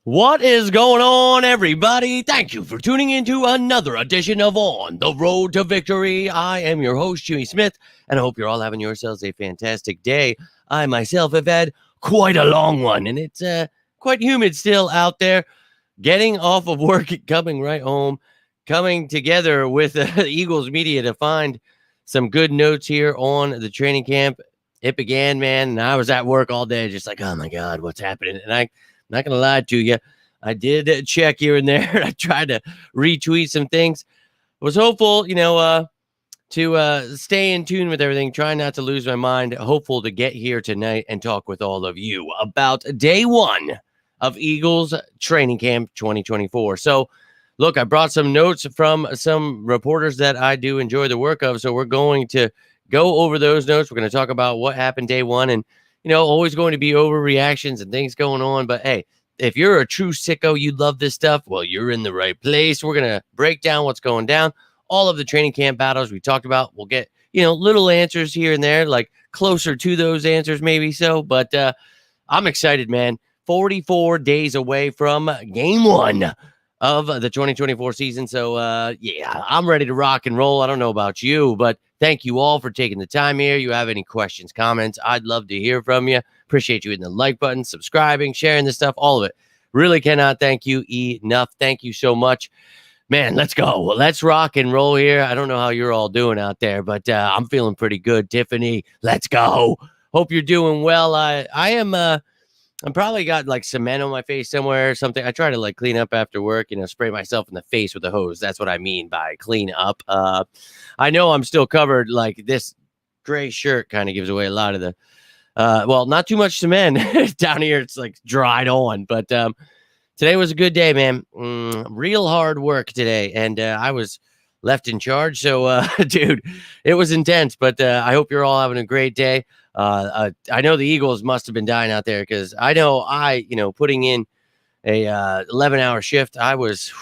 What is going on, everybody? Thank you for tuning into another edition of On the Road to Victory. I am your host, Jimmy Smith, and I hope you're all having yourselves a fantastic day. I myself have had quite a long one, and it's quite humid still out there. Getting off of work, coming right home, coming together with Eagles media to find some good notes here on the training camp. It began, man, and I was at work all day, just like, oh my God, what's happening? And I'm not going to lie to you. I did check here and there. I tried to retweet some things. I was hopeful, to stay in tune with everything, try not to lose my mind. Hopeful to get here tonight and talk with all of you about day one of Eagles training camp 2024. So, look, I brought some notes from some reporters that I do enjoy the work of. So we're going to go over those notes. We're going to talk about what happened day one and, always going to be overreactions and things going on. But hey, if you're a true sicko, you love this stuff, well, you're in the right place. We're going to break down what's going down, all of the training camp battles we talked about. We'll get, little answers here and there, like closer to those answers, maybe so. But I'm excited, man. 44 days away from game one of the 2024 season. So, yeah, I'm ready to rock and roll. I don't know about you, but thank you all for taking the time here. You have any questions, comments, I'd love to hear from you. Appreciate you hitting the like button, subscribing, sharing this stuff, all of it. Really cannot thank you enough. Thank you so much. Man, let's go. Well, let's rock and roll here. I don't know how you're all doing out there, but I'm feeling pretty good. Tiffany, let's go. Hope you're doing well. I'm probably got like cement on my face somewhere or something. I try to like clean up after work, spray myself in the face with a hose. That's what I mean by clean up. I know I'm still covered. Like this gray shirt kind of gives away a lot of the, not too much cement down here. It's like dried on, but today was a good day, man. Real hard work today. And I was left in charge. So, dude, it was intense, but I hope you're all having a great day. I know the Eagles must have been dying out there because I know putting in a 11-hour shift, I was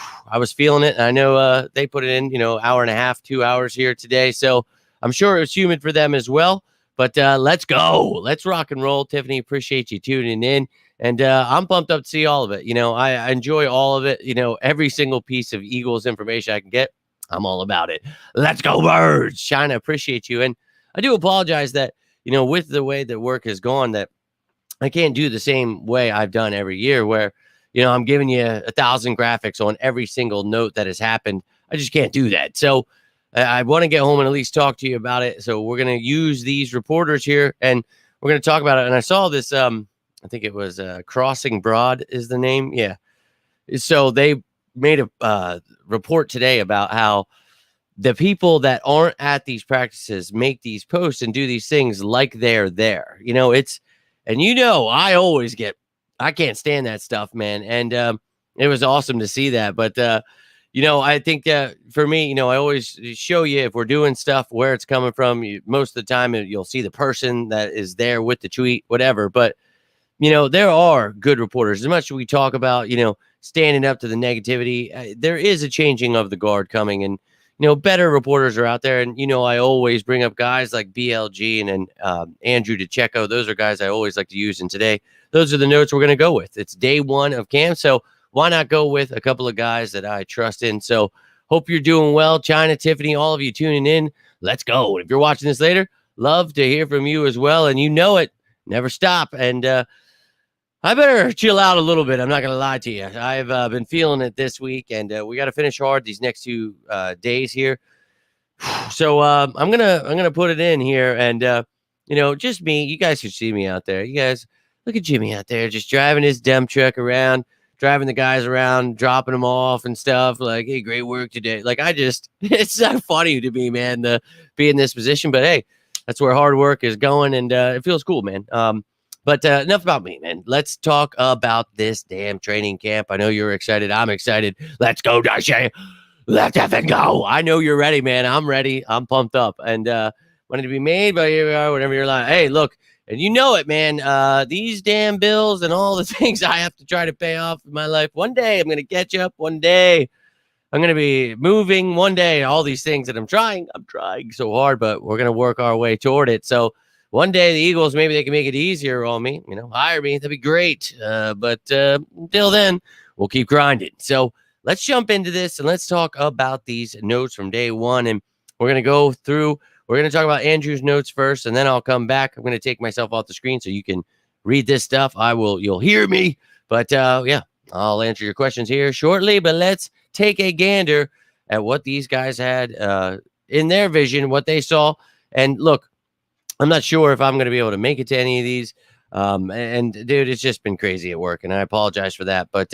feeling it. And I know they put it in, hour and a half, 2 hours here today. So I'm sure it was humid for them as well. But let's go. Let's rock and roll. Tiffany, appreciate you tuning in. And I'm pumped up to see all of it. I enjoy all of it. Every single piece of Eagles information I can get, I'm all about it. Let's go, Birds. China, appreciate you. And I do apologize that, with the way that work has gone, that I can't do the same way I've done every year where, I'm giving you 1,000 graphics on every single note that has happened. I just can't do that. So I want to get home and at least talk to you about it. So we're going to use these reporters here and we're going to talk about it. And I saw this, I think it was Crossing Broad is the name. Yeah. So they made a report today about how the people that aren't at these practices make these posts and do these things like they're there. I can't stand that stuff, man. And it was awesome to see that. But, I think for me, I always show you if we're doing stuff where it's coming from. Most of the time, you'll see the person that is there with the tweet, whatever. But, there are good reporters. As much as we talk about, standing up to the negativity, there is a changing of the guard coming. And, better reporters are out there. And, I always bring up guys like BLG and Andrew DiCecco. Those are guys I always like to use. And today, those are the notes we're going to go with. It's day one of camp. So why not go with a couple of guys that I trust in? So hope you're doing well. China, Tiffany, all of you tuning in. Let's go. If you're watching this later, love to hear from you as well. And never stop. And I better chill out a little bit. I'm not going to lie to you. I've been feeling it this week, and we got to finish hard these next 2 days here. So I'm gonna put it in here, and just me. You guys can see me out there. You guys look at Jimmy out there, just driving his dump truck around, driving the guys around, dropping them off and stuff. Like, hey, great work today. Like, it's so funny to me, man, to be in this position. But hey, that's where hard work is going, and it feels cool, man. But enough about me, man. Let's talk about this damn training camp. I know you're excited. I'm excited. Let's go, Dashay. Let's effing go. I know you're ready, man. I'm ready. I'm pumped up. And wanted to be made, but here we are, whatever you're like. Hey, look, and you know it, man. These damn bills and all the things I have to try to pay off in my life. One day I'm going to catch up. One day I'm going to be moving. One day, all these things that I'm trying so hard, but we're going to work our way toward it. So one day the Eagles, maybe they can make it easier on me, hire me. That'd be great. But until then, we'll keep grinding. So let's jump into this and let's talk about these notes from day one. And we're going to talk about Andrew's notes first, and then I'll come back. I'm going to take myself off the screen so you can read this stuff. You'll hear me. But yeah, I'll answer your questions here shortly. But let's take a gander at what these guys had in their vision, what they saw. And look, I'm not sure if I'm going to be able to make it to any of these. And dude, it's just been crazy at work, and I apologize for that. But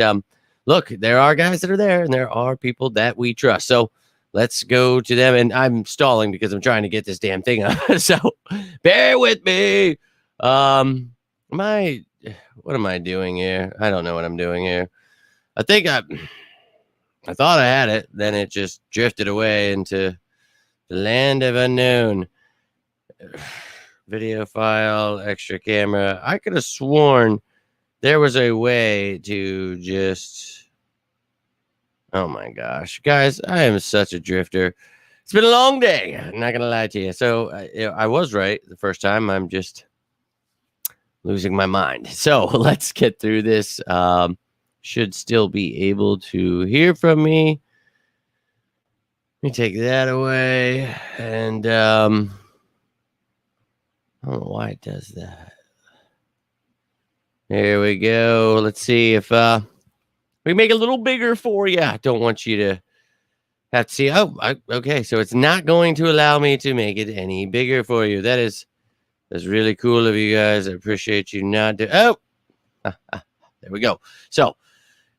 look, there are guys that are there, and there are people that we trust. So let's go to them. And I'm stalling because I'm trying to get this damn thing up. So bear with me. What am I doing here? I don't know what I'm doing here. I think I thought I had it. Then it just drifted away into the land of unknown. Video file, extra camera. I could have sworn there was a way to just... Oh my gosh. Guys, I am such a drifter. It's been a long day. I'm not going to lie to you. So I was right the first time. I'm just losing my mind. So let's get through this. Should still be able to hear from me. Let me take that away. And I don't know why it does that. There we go. Let's see if we can make it a little bigger for you. I don't want you to have to see. Okay. So it's not going to allow me to make it any bigger for you. That's really cool of you guys. I appreciate you not doing. There we go. So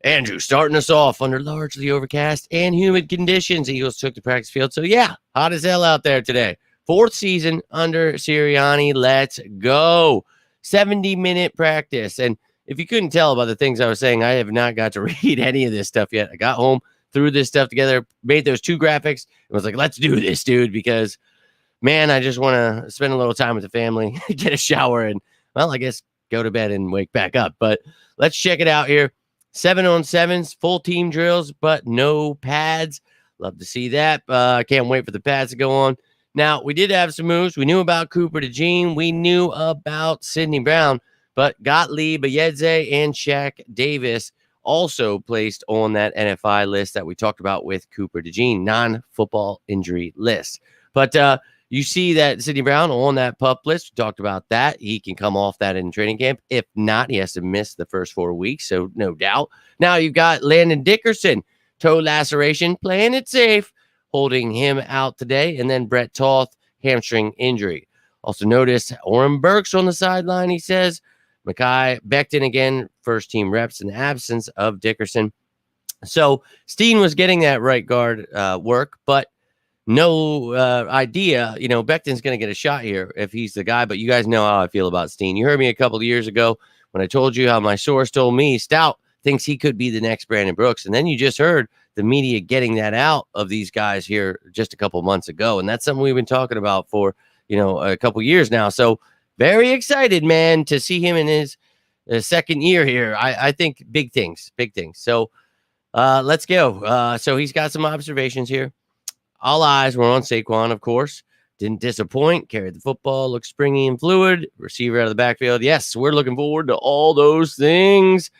Andrew starting us off under largely overcast and humid conditions. Eagles took the practice field. So yeah, hot as hell out there today. 4th season under Sirianni. Let's go. 70-minute practice. And if you couldn't tell by the things I was saying, I have not got to read any of this stuff yet. I got home, threw this stuff together, made those 2 graphics, and was like, let's do this, dude, because, man, I just want to spend a little time with the family, get a shower, and, well, I guess go to bed and wake back up. But let's check it out here. 7-on-7s, full team drills, but no pads. Love to see that. I can't wait for the pads to go on. Now, we did have some moves. We knew about Cooper DeJean. We knew about Sidney Brown, but Gottlieb, Ayedze, and Shaq Davis also placed on that NFI list that we talked about with Cooper DeJean, non-football injury list. But you see that Sidney Brown on that PUP list. We talked about that. He can come off that in training camp. If not, he has to miss the first 4 weeks, so no doubt. Now you've got Landon Dickerson, toe laceration, playing it safe, holding him out today. And then Brett Toth, hamstring injury. Also notice Oren Burks on the sideline, he says. Mekhi Becton again, first team reps in the absence of Dickerson. So Steen was getting that right guard work, but no idea. Becton's going to get a shot here if he's the guy, but you guys know how I feel about Steen. You heard me a couple of years ago when I told you how my source told me Stout thinks he could be the next Brandon Brooks. And then you just heard the media getting that out of these guys here just a couple months ago. And that's something we've been talking about for, a couple years now. So very excited, man, to see him in his second year here. I think big things. So let's go. So he's got some observations here. All eyes were on Saquon, of course. Didn't disappoint. Carried the football. Looked springy and fluid. Receiver out of the backfield. Yes, we're looking forward to all those things.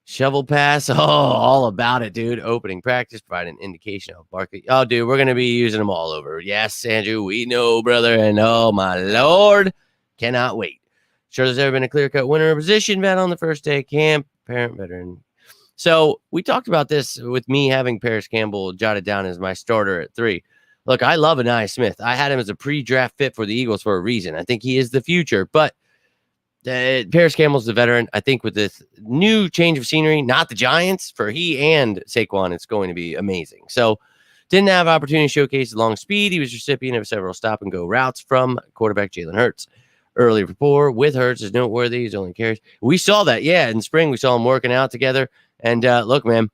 Shovel pass. Oh, all about it, dude. Opening practice. Provide an indication of Barkley. Oh, dude, we're going to be using them all over. Yes, Andrew, we know, brother. And oh, my Lord. Cannot wait. Sure, there's ever been a clear-cut winner position bet on the first day of camp. Parent, veteran. So we talked about this with me having Paris Campbell jotted down as my starter at 3. Look, I love Anai Smith. I had him as a pre-draft fit for the Eagles for a reason. I think he is the future, but Paris Campbell's the veteran. I think with this new change of scenery, not the Giants, for he and Saquon, it's going to be amazing. So didn't have opportunity to showcase long speed. He was recipient of several stop-and-go routes from quarterback Jalen Hurts. Early rapport with Hurts is noteworthy. He's only carries. We saw that, in spring. We saw them working out together. And look, man,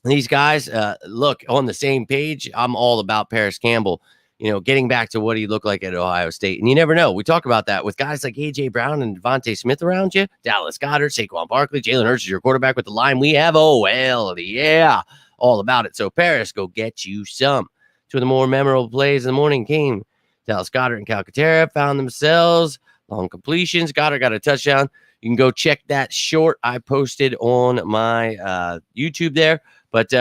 these guys look on the same page. I'm all about Paris Campbell, getting back to what he looked like at Ohio State. And you never know. We talk about that with guys like A.J. Brown and Devontae Smith around you. Dallas Goedert, Saquon Barkley, Jalen Hurts is your quarterback with the line we have. Oh, well, yeah, all about it. So Paris, go get you some. Two of the more memorable plays in the morning came. Dallas Goedert and Calcaterra found themselves long completions. Goddard got a touchdown. You can go check that short I posted on my YouTube there. But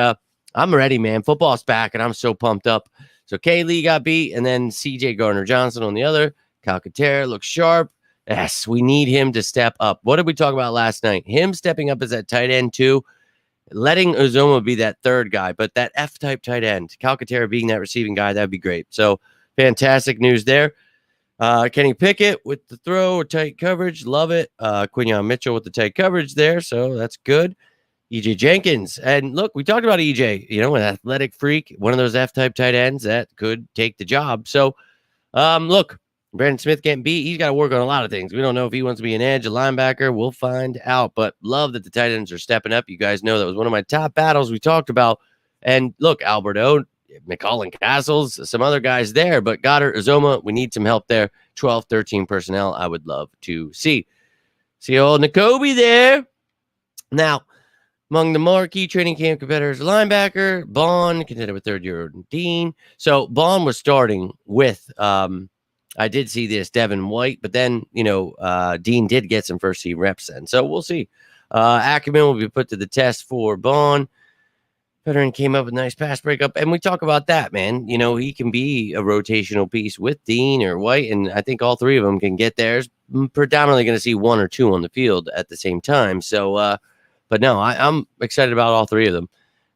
I'm ready, man. Football's back, and I'm so pumped up. So K-Lee got beat, and then C.J. Gardner-Johnson on the other. Calcaterra looks sharp. Yes, we need him to step up. What did we talk about last night? Him stepping up as that tight end, too. Letting Uzomah be that third guy, but that F-type tight end, Calcaterra being that receiving guy, that'd be great. So fantastic news there. Kenny Pickett with the throw or tight coverage. Love it. Quinyon Mitchell with the tight coverage there. So that's good. EJ Jenkins. And look, we talked about EJ, an athletic freak, one of those F-type tight ends that could take the job. So, look, Brandon Smith getting beat. He's got to work on a lot of things. We don't know if he wants to be an edge, a linebacker. We'll find out. But love that the tight ends are stepping up. You guys know that was one of my top battles we talked about. And look, Alberto, McCall Castles, some other guys there. But Goddard, Uzomah, we need some help there. 12, 13 personnel I would love to see. See old N'Kobe there. Now, among the marquee training camp competitors, linebacker, Bond, contended with third-year Dean. So Bond was starting with I did see this Devin White, but then, Dean did get some first-team reps then. So we'll see. Ackerman will be put to the test for Bond. Veteran came up with a nice pass breakup, and we talk about that, man. He can be a rotational piece with Dean or White, and I think all three of them can get theirs. I'm predominantly going to see one or two on the field at the same time. So, but no, I'm excited about all three of them.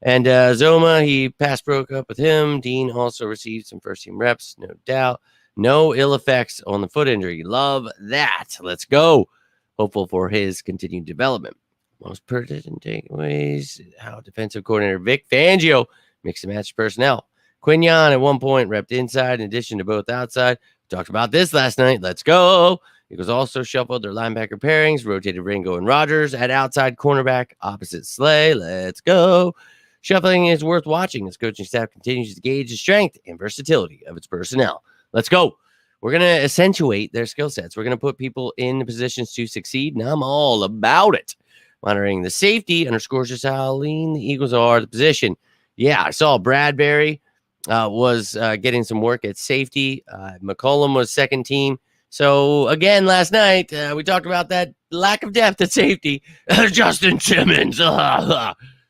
And Zoma, he pass broke up with him. Dean also received some first-team reps, no doubt. No ill effects on the foot injury. Love that. Let's go. Hopeful for his continued development. Most pertinent takeaways, how defensive coordinator Vic Fangio mixed and matched personnel. Quinyon at one point repped inside in addition to both outside. Talked about this last night. Let's go. Eagles also shuffled their linebacker pairings, rotated Ringo and Rogers at outside cornerback opposite Slay. Let's go. Shuffling is worth watching as coaching staff continues to gauge the strength and versatility of its personnel. Let's go. We're going to accentuate their skill sets. We're going to put people in positions to succeed, and I'm all about it. Monitoring the safety underscores just how lean the Eagles are at the position. Yeah, I saw Bradbury was getting some work at safety. McCollum was second team. So, again, last night, we talked about that lack of depth at safety. Justin Simmons.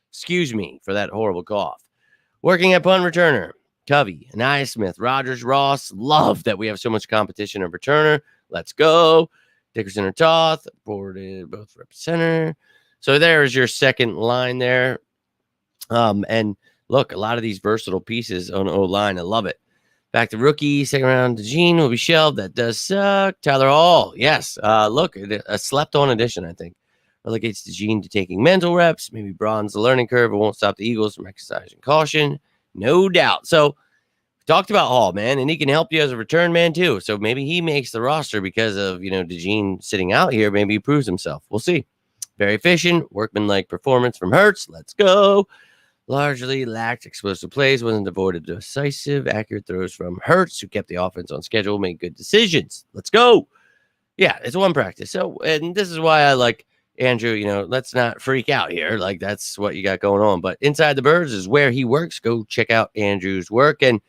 Excuse me for that horrible cough. Working at punt returner. Covey, Anaya Smith, Rogers, Ross. Love that we have so much competition of returner. Let's go. Dickerson or Toth. Boarded both rep center. So there's your second line there. And look, a lot of these versatile pieces on O-line. I love it. Back to rookie. Second round, DeJean will be shelved. That does suck. Tyler Hall. Yes. Look, a slept-on addition, I think. Relegates DeJean to taking mental reps. Maybe bronze the learning curve. It won't stop the Eagles from exercising caution. No doubt. So we talked about Hall, man, and he can help you as a return man too. So maybe he makes the roster because of, DeJean sitting out here. Maybe he proves himself. We'll see. Very efficient, workman-like performance from Hurts. Let's go. Largely lacked explosive plays, wasn't devoid of decisive, accurate throws from Hurts, who kept the offense on schedule, made good decisions. Let's go. Yeah, it's one practice. So, and this is why I like Andrew, let's not freak out here. Like, that's what you got going on. But Inside the Birds is where he works. Go check out Andrew's work. And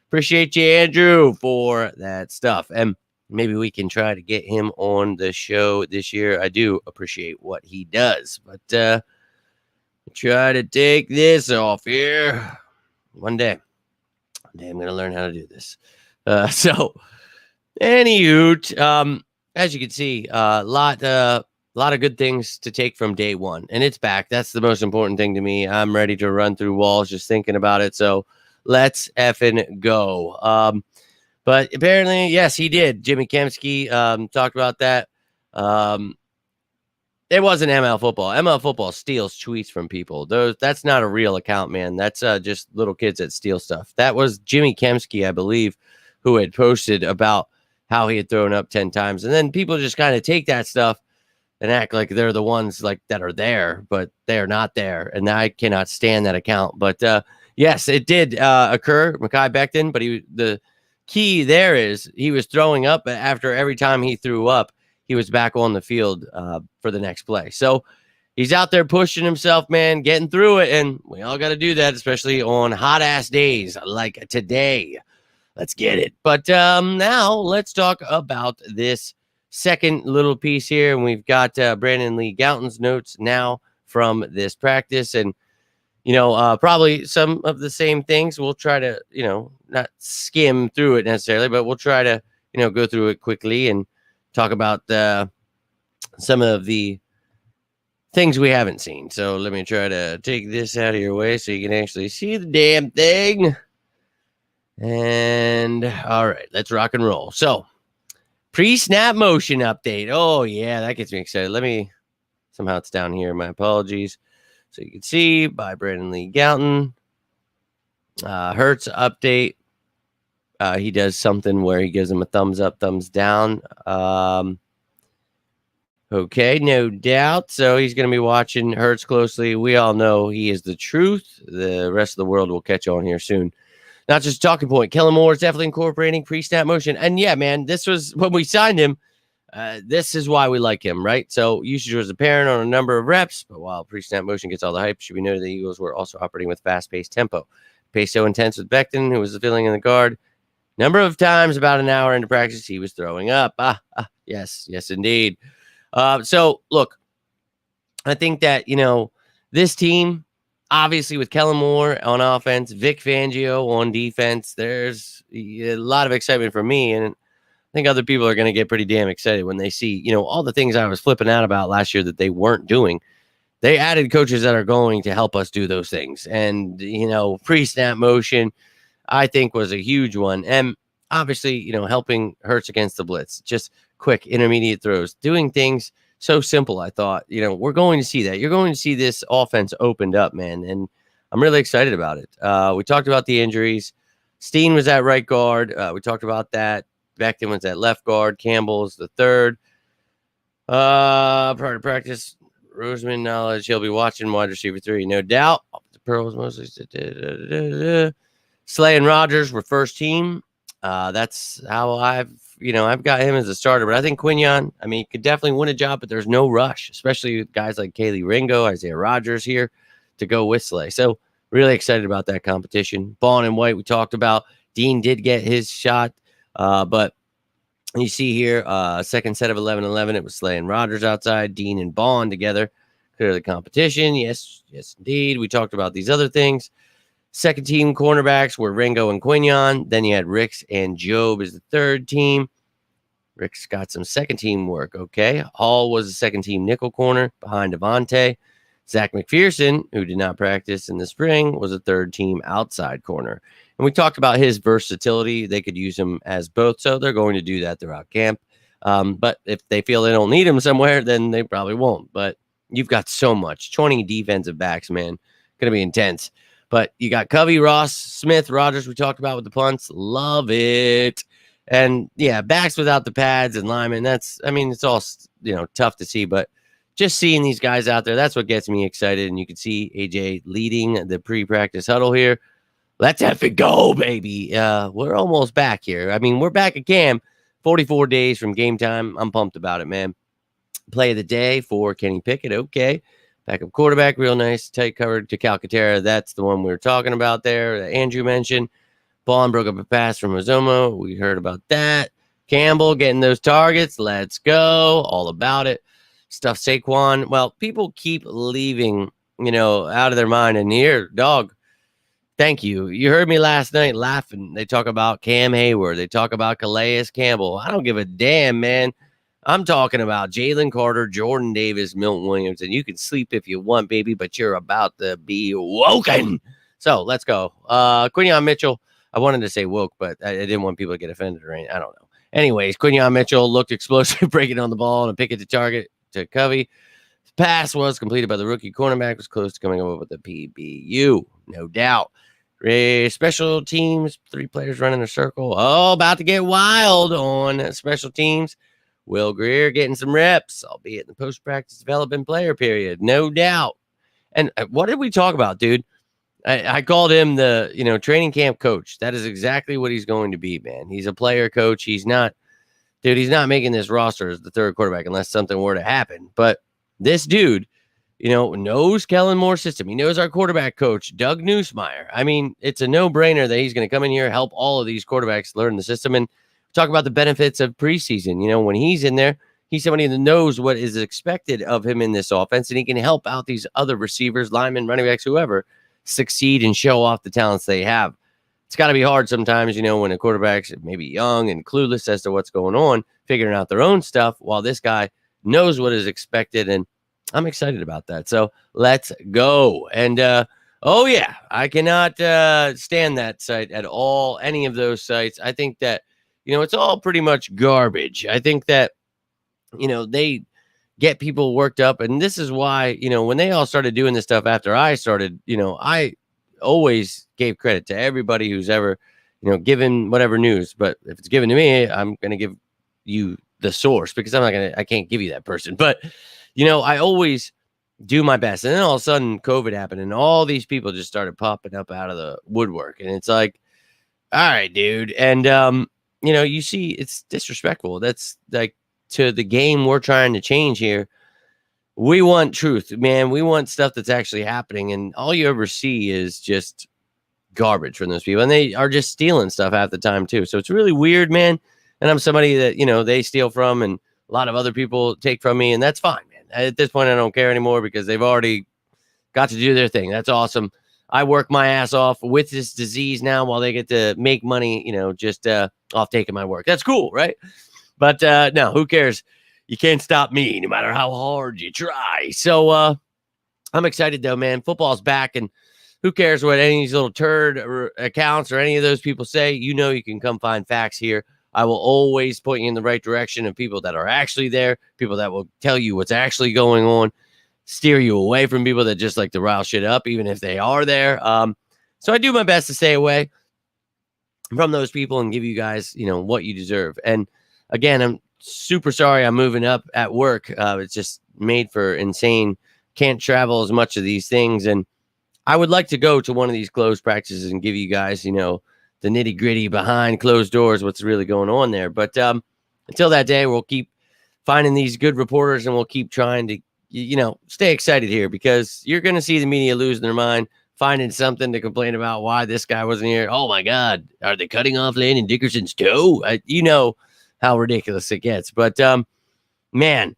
appreciate you, Andrew, for that stuff. And maybe we can try to get him on the show this year. I do appreciate what he does. But try to take this off here. One day I'm going to learn how to do this. So, anywho, as you can see, a lot of good things to take from day one, and it's back. That's the most important thing to me. I'm ready to run through walls just thinking about it. So let's effing go. But apparently, yes, he did. Jimmy Kempski talked about that. It wasn't ML Football. ML Football steals tweets from people. That's not a real account, man. That's just little kids that steal stuff. That was Jimmy Kempski, I believe, who had posted about how he had thrown up 10 times. And then people just kind of take that stuff and act like they're the ones like that are there, but they're not there. And I cannot stand that account. But yes, it did occur, Mekhi Becton. But the key there is he was throwing up after every time he threw up, he was back on the field for the next play. So he's out there pushing himself, man, getting through it. And we all got to do that, especially on hot ass days like today. Let's get it. But now let's talk about this second little piece here, and we've got Brandon Lee Gowton's notes now from this practice. And probably some of the same things. We'll try to, not skim through it necessarily, but we'll try to, go through it quickly and talk about some of the things we haven't seen. So let me try to take this out of your way so you can actually see the damn thing. And all right, let's rock and roll. So pre-snap motion update. Oh yeah, that gets me excited. Somehow it's down here. My apologies. So you can see by Brandon Lee Gowton. Hurts update. He does something where he gives him a thumbs up, thumbs down. Okay, no doubt. So he's going to be watching Hurts closely. We all know he is the truth. The rest of the world will catch on here soon. Not just a talking point. Kellen Moore is definitely incorporating pre-snap motion. And yeah, man, this was when we signed him. This is why we like him, right? So usage was apparent on a number of reps, but while pre-snap motion gets all the hype, it should be noted the Eagles were also operating with fast-paced tempo. Pace so intense with Becton, who was filling in the guard. Number of times, about an hour into practice, he was throwing up. Yes, indeed. So look, I think that, this team, obviously with Kellen Moore on offense, Vic Fangio on defense, there's a lot of excitement for me. And I think other people are going to get pretty damn excited when they see, all the things I was flipping out about last year that they weren't doing. They added coaches that are going to help us do those things. And, pre-snap motion, I think, was a huge one. And obviously, helping Hurts against the blitz, just quick intermediate throws, doing things so simple. I thought, we're going to see that. You're going to see this offense opened up, man. And I'm really excited about it. We talked about the injuries. Steen was at right guard. We talked about that. Becton was at left guard. Campbell's the third. Prior to practice, Roseman knowledge he'll be watching wide receiver 3, no doubt. The Pearls mostly. Slay and Rogers were first team. That's how I've got him as a starter. But I think Quinion, he could definitely win a job, but there's no rush, especially with guys like Kaylee Ringo, Isaiah Rogers here to go with Slay. So really excited about that competition. Bond and White, we talked about. Dean did get his shot, but you see here, second set of 11-11, it was Slay and Rogers outside, Dean and Bond together. Clearly competition. Yes, indeed. We talked about these other things. Second team cornerbacks were Ringo and Quinion. Then you had Ricks and Job as the third team. Ricks got some second team work. Okay. Hall was the second team nickel corner behind Devontae. Zach McPherson, who did not practice in the spring, was a third team outside corner. And we talked about his versatility. They could use him as both. So they're going to do that throughout camp. But if they feel they don't need him somewhere, then they probably won't. But you've got so much. 20 defensive backs, man. Going to be intense. But you got Covey, Ross, Smith, Rogers, we talked about with the punts. Love it. And, yeah, backs without the pads and linemen, it's all, tough to see. But just seeing these guys out there, that's what gets me excited. And you can see AJ leading the pre-practice huddle here. Let's have it go, baby. We're almost back here. We're back at camp 44 days from game time. I'm pumped about it, man. Play of the day for Kenny Pickett. Okay. Backup quarterback, real nice, tight covered to Calcaterra. That's the one we were talking about there that Andrew mentioned. Bond broke up a pass from Ozomo. We heard about that. Campbell getting those targets. Let's go. All about it. Stuff Saquon. Well, people keep leaving, out of their mind. And here, dog, thank you. You heard me last night laughing. They talk about Cam Hayward. They talk about Calais Campbell. I don't give a damn, man. I'm talking about Jalen Carter, Jordan Davis, Milton Williams, and you can sleep if you want, baby, but you're about to be woken. So let's go. Quinion Mitchell. I wanted to say woke, but I didn't want people to get offended or anything. I don't know. Anyways, Quinion Mitchell looked explosive, breaking on the ball and pick it to target to Covey. The pass was completed by the rookie cornerback, was close to coming up with a PBU, no doubt. Special teams, 3 players running a circle. Oh, about to get wild on special teams. Will Greer getting some reps, albeit in the post-practice development player period, no doubt. And what did we talk about, dude? I called him the, training camp coach. That is exactly what he's going to be, man. He's a player coach. He's not making this roster as the third quarterback unless something were to happen. But this dude, knows Kellen Moore's system. He knows our quarterback coach, Doug Neusmeyer. It's a no-brainer that he's going to come in here, help all of these quarterbacks learn the system. And Talk about the benefits of preseason. When he's in there, he's somebody that knows what is expected of him in this offense, and he can help out these other receivers, linemen, running backs, whoever, succeed and show off the talents they have. It's got to be hard sometimes, when a quarterback's maybe young and clueless as to what's going on, figuring out their own stuff, while this guy knows what is expected, and I'm excited about that. So let's go. And oh yeah, I cannot stand that site at all. Any of those sites. I think that it's all pretty much garbage. I think that they get people worked up, and this is why when they all started doing this stuff after I started, I always gave credit to everybody who's ever given whatever news. But if it's given to me, I'm going to give you the source, because I can't give you that person. But I always do my best. And then all of a sudden COVID happened, and all these people just started popping up out of the woodwork, and it's like, all right, dude. And you see, it's disrespectful. That's like, to the game we're trying to change here. We want truth, man. We want stuff that's actually happening. And all you ever see is just garbage from those people. And they are just stealing stuff half the time too. So it's really weird, man. And I'm somebody that, they steal from, and a lot of other people take from me. And that's fine, man. At this point, I don't care anymore, because they've already got to do their thing. That's awesome. I work my ass off with this disease now, while they get to make money, just off taking my work. That's cool, right? But no, who cares? You can't stop me, no matter how hard you try. So I'm excited, though, man. Football's back, and who cares what any of these little turd accounts or any of those people say? You can come find facts here. I will always point you in the right direction of people that are actually there, people that will tell you what's actually going on, steer you away from people that just like to rile shit up, even if they are there. So I do my best to stay away from those people and give you guys, what you deserve. And again, I'm super sorry I'm moving up at work. It's just made for insane. Can't travel as much of these things. And I would like to go to one of these closed practices and give you guys, the nitty gritty behind closed doors, what's really going on there. But until that day, we'll keep finding these good reporters, and we'll keep trying to, stay excited here, because you're going to see the media losing their mind, finding something to complain about why this guy wasn't here. Oh my God, are they cutting off Landon Dickerson's toe? How ridiculous it gets. But man,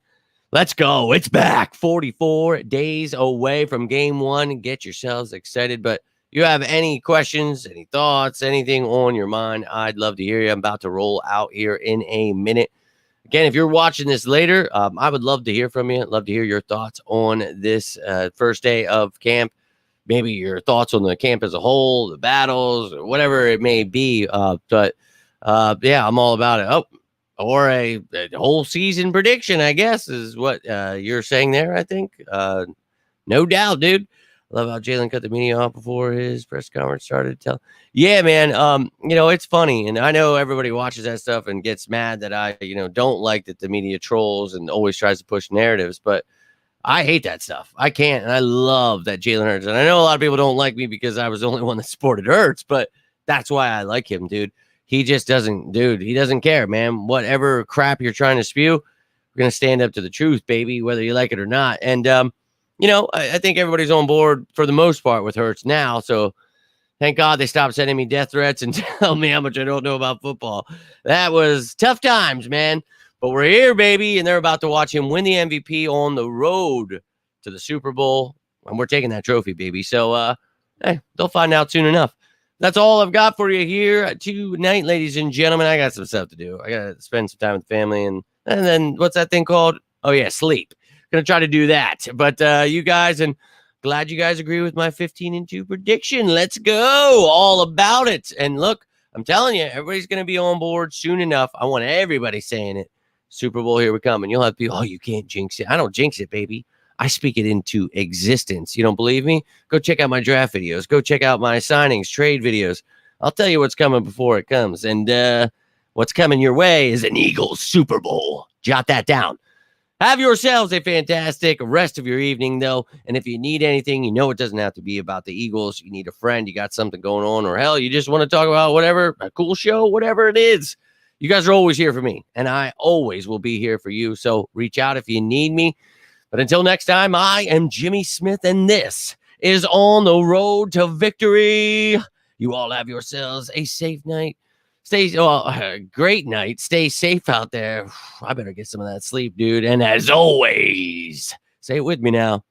let's go. It's back. 44 days away from game one. Get yourselves excited. But you have any questions, any thoughts, anything on your mind, I'd love to hear you. I'm about to roll out here in a minute. Again, if you're watching this later, I would love to hear from you. I'd love to hear your thoughts on this first day of camp. Maybe your thoughts on the camp as a whole, the battles, or whatever it may be. But yeah, I'm all about it. Oh, or a whole season prediction, I guess, is what you're saying there, I think. No doubt, dude. Love how Jalen cut the media off before his press conference started. Yeah, man. It's funny. And I know everybody watches that stuff and gets mad that I, don't like that the media trolls and always tries to push narratives. But I hate that stuff. I can't. And I love that Jalen Hurts. And I know a lot of people don't like me because I was the only one that supported Hurts. But that's why I like him, dude. He just doesn't, he doesn't care, man. Whatever crap you're trying to spew, we're going to stand up to the truth, baby, whether you like it or not. And, I think everybody's on board for the most part with Hurts now. So thank God they stopped sending me death threats and telling me how much I don't know about football. That was tough times, man. But we're here, baby, and they're about to watch him win the MVP on the road to the Super Bowl. And we're taking that trophy, baby. So, hey, they'll find out soon enough. That's all I've got for you here tonight, ladies and gentlemen. I got some stuff to do. I got to spend some time with the family. And then what's that thing called? Oh, yeah, sleep. Going to try to do that. But you guys, and glad you guys agree with my 15-2 prediction. Let's go. All about it. And look, I'm telling you, everybody's going to be on board soon enough. I want everybody saying it. Super Bowl, here we come. And you'll have people, oh, you can't jinx it. I don't jinx it, baby. I speak it into existence. You don't believe me? Go check out my draft videos. Go check out my signings, trade videos. I'll tell you what's coming before it comes. And what's coming your way is an Eagles Super Bowl. Jot that down. Have yourselves a fantastic rest of your evening, though. And if you need anything, it doesn't have to be about the Eagles. You need a friend. You got something going on. Or hell, you just want to talk about whatever, a cool show, whatever it is. You guys are always here for me. And I always will be here for you. So reach out if you need me. But until next time, I am Jimmy Smith, and this is On the Road to Victory. You all have yourselves a safe night. great night. Stay safe out there. I better get some of that sleep, dude. And as always, say it with me now.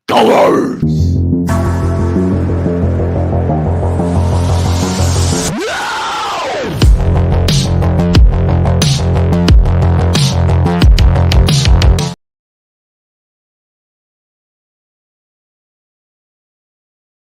Go Birds!